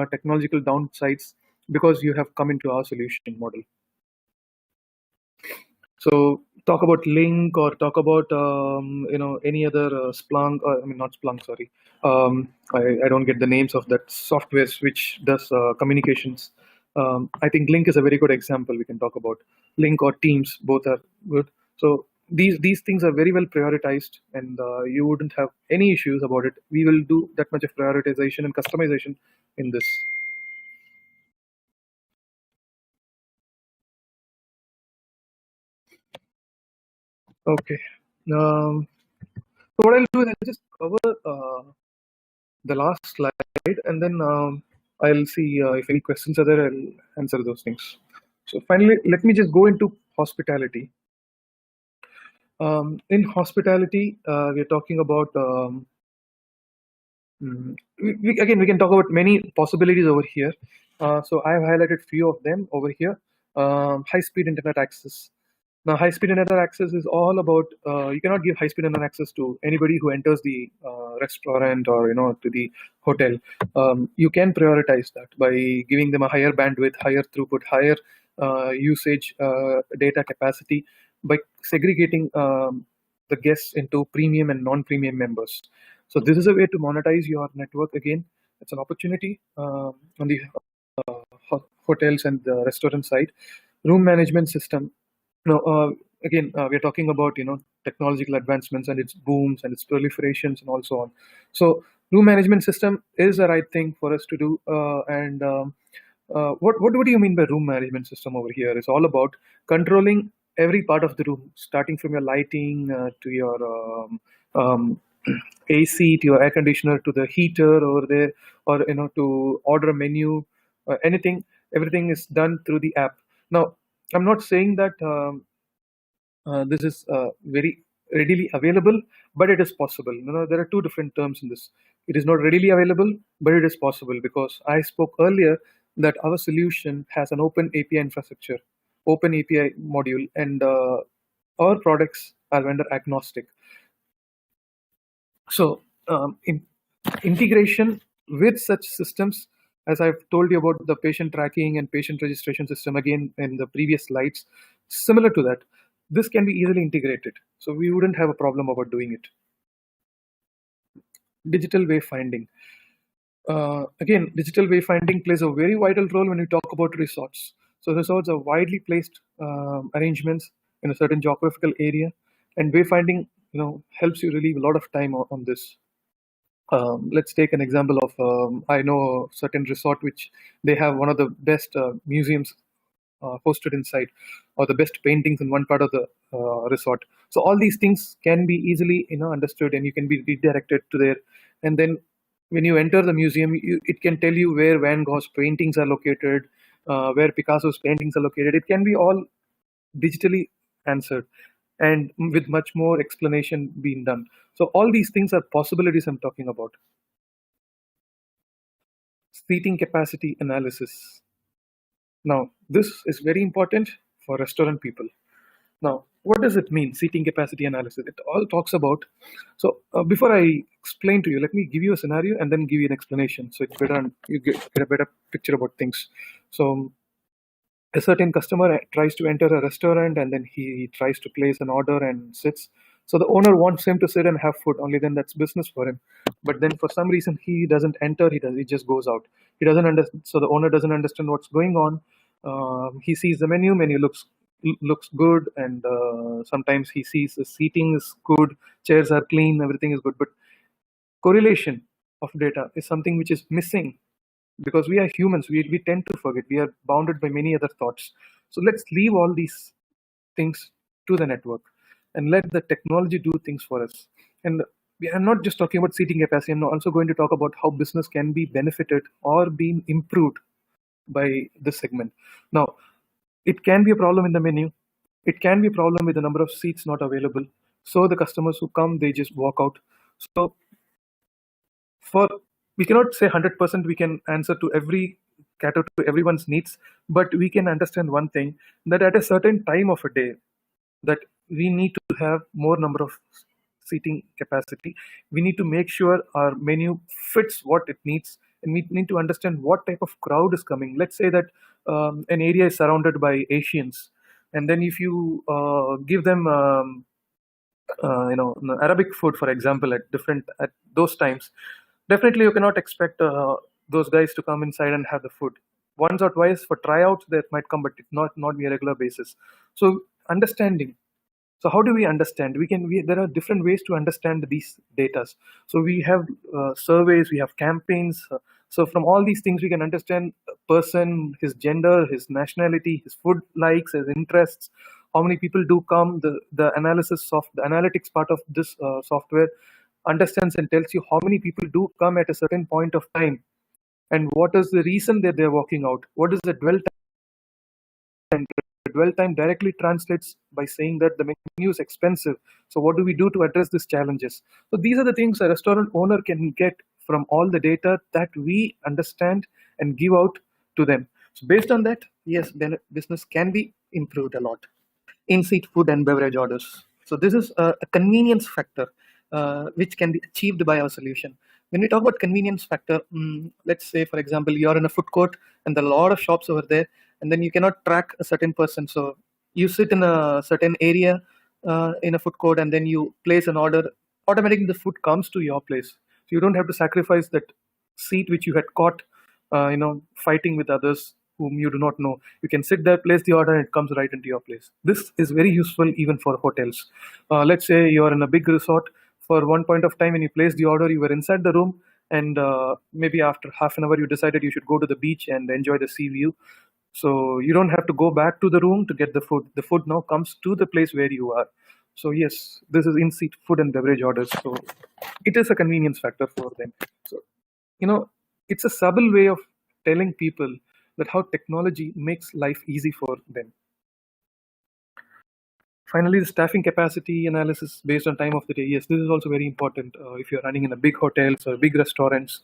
technological downsides, because you have come into our solution model. So talk about Link, or talk about any other Splunk, or I mean not Splunk, sorry. I don't get the names of that software which does communications. I think Link is a very good example we can talk about. Link or Teams, both are good. So these things are very well prioritized, and you wouldn't have any issues about it. We will do that much of prioritization and customization in this. Okay. So what I'll do is I'll just cover the last slide, and then I'll see if any questions are there. I'll answer those things. So finally, let me just go into hospitality. In hospitality, we're talking about again, we can talk about many possibilities over here. So I've highlighted few of them over here. High-speed internet access. Now, high-speed internet access is all about you cannot give high-speed internet access to anybody who enters the restaurant or to the hotel. You can prioritize that by giving them a higher bandwidth, higher throughput, higher usage, data capacity, by segregating the guests into premium and non-premium members. So this is a way to monetize your network. Again, it's an opportunity on the hotels and the restaurant side. Room management system. Again, we're talking about technological advancements and its booms and its proliferations and also on. So room management system is the right thing for us to do. What do you mean by room management system over here? It's all about controlling every part of the room, starting from your lighting to your AC, to your air conditioner, to the heater over there, or to order a menu, anything. Everything is done through the app. Now, I'm not saying that this is very readily available, but it is possible. There are two different terms in this. It is not readily available, but it is possible, because I spoke earlier that our solution has an open API infrastructure, open API module, and our products are vendor agnostic. So integration with such systems, as I've told you about the patient tracking and patient registration system again in the previous slides, similar to that, this can be easily integrated. So we wouldn't have a problem about doing it. Digital wayfinding. Again, digital wayfinding plays a very vital role when we talk about resorts. So resorts are widely placed arrangements in a certain geographical area, and wayfinding, helps you relieve a lot of time on this. Let's take an example of I know a certain resort which they have one of the best museums hosted inside, or the best paintings in one part of the resort. So all these things can be easily understood, and you can be redirected to there. And then when you enter the museum, it can tell you where Van Gogh's paintings are located, where Picasso's paintings are located. It can be all digitally answered, and with much more explanation being done. So all these things are possibilities I'm talking about. Seating capacity analysis. Now, this is very important for restaurant people. Now, what does it mean, seating capacity analysis? It all talks about, so before I explain to you, let me give you a scenario and then give you an explanation, so it's better and you get a better picture about things. So a certain customer tries to enter a restaurant, and then he tries to place an order and sits. So the owner wants him to sit and have food, only then that's business for him. But then for some reason he doesn't enter, he just goes out. He doesn't understand, so the owner doesn't understand what's going on. He sees the menu looks good, and sometimes he sees the seating is good, chairs are clean, everything is good, but correlation of data is something which is missing, because we are humans, we tend to forget, we are bounded by many other thoughts. So let's leave all these things to the network and let the technology do things for us. And I'm not just talking about seating capacity, I'm also going to talk about how business can be benefited or being improved by this segment. Now, it can be a problem in the menu, it can be a problem with the number of seats not available, so the customers who come, they just walk out. So we cannot say 100% we can answer to cater to everyone's needs, but we can understand one thing, that at a certain time of a day, that we need to have more number of seating capacity. We need to make sure our menu fits what it needs, and we need to understand what type of crowd is coming. Let's say that an area is surrounded by Asians, and then if you give them Arabic food, for example, at those times, definitely you cannot expect those guys to come inside and have the food. Once or twice for tryouts that might come, but not be a regular basis. So understanding. So how do we understand? There are different ways to understand these data. So we have surveys, we have campaigns. So from all these things, we can understand a person, his gender, his nationality, his food likes, his interests, how many people do come. The analytics part of this software understands and tells you how many people do come at a certain point of time, and what is the reason that they're walking out. What is the dwell time? The dwell time directly translates by saying that the menu is expensive. So what do we do to address these challenges? So these are the things a restaurant owner can get from all the data that we understand and give out to them. So based on that, yes, then business can be improved a lot. In-seat food and beverage orders. So this is a convenience factor which can be achieved by our solution. When we talk about convenience factor, let's say, for example, you're in a food court and there are a lot of shops over there, and then you cannot track a certain person. So you sit in a certain area in a food court, and then you place an order. Automatically, the food comes to your place. So you don't have to sacrifice that seat which you had caught, fighting with others whom you do not know. You can sit there, place the order, and it comes right into your place. This is very useful even for hotels. Let's say you're in a big resort. For one point of time, when you placed the order, you were inside the room, and maybe after half an hour, you decided you should go to the beach and enjoy the sea view. So you don't have to go back to the room to get the food. The food now comes to the place where you are. So yes, this is in-seat food and beverage orders. So it is a convenience factor for them. So, it's a subtle way of telling people that how technology makes life easy for them. Finally, the staffing capacity analysis based on time of the day. Yes, this is also very important if you're running in a big hotels or big restaurants.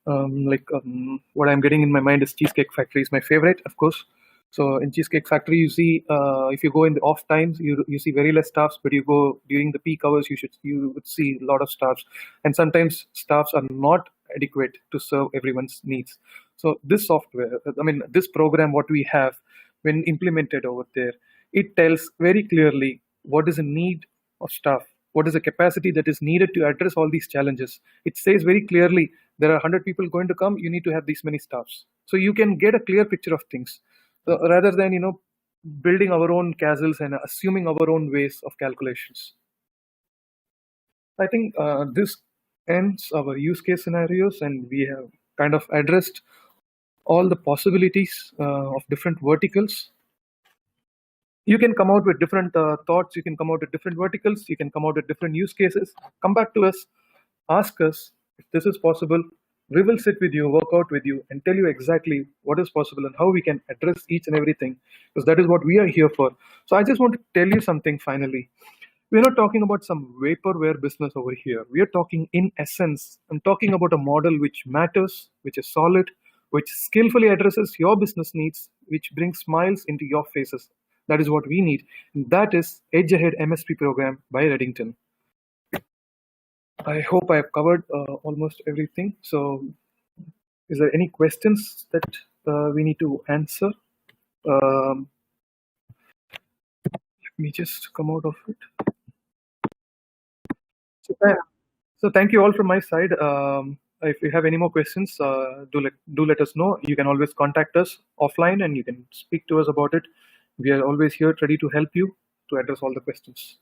What I'm getting in my mind is Cheesecake Factory is my favorite, of course. So in Cheesecake Factory, you see if you go in the off times, you see very less staffs, but you go during the peak hours, you would see a lot of staffs, and sometimes staffs are not adequate to serve everyone's needs. So this software, this program, what we have when implemented over there, it tells very clearly what is the need of staff, what is the capacity that is needed to address all these challenges. It says very clearly there are 100 people going to come, you need to have these many staffs. So you can get a clear picture of things rather than building our own castles and assuming our own ways of calculations. I think this ends our use case scenarios, and we have kind of addressed all the possibilities of different verticals. You can come out with different thoughts, you can come out with different verticals, you can come out with different use cases. Come back to us, ask us if this is possible. We will sit with you, work out with you, and tell you exactly what is possible and how we can address each and everything, because that is what we are here for. So I just want to tell you something finally. We're not talking about some vaporware business over here. We are talking in essence. I'm talking about a model which matters, which is solid, which skillfully addresses your business needs, which brings smiles into your faces. That is what we need. And that is Edge Ahead MSP program by Redington. I hope I have covered almost everything. So is there any questions that we need to answer? Let me just come out of it. So thank you all from my side. If you have any more questions, do let us know. You can always contact us offline and you can speak to us about it. We are always here ready to help you to address all the questions.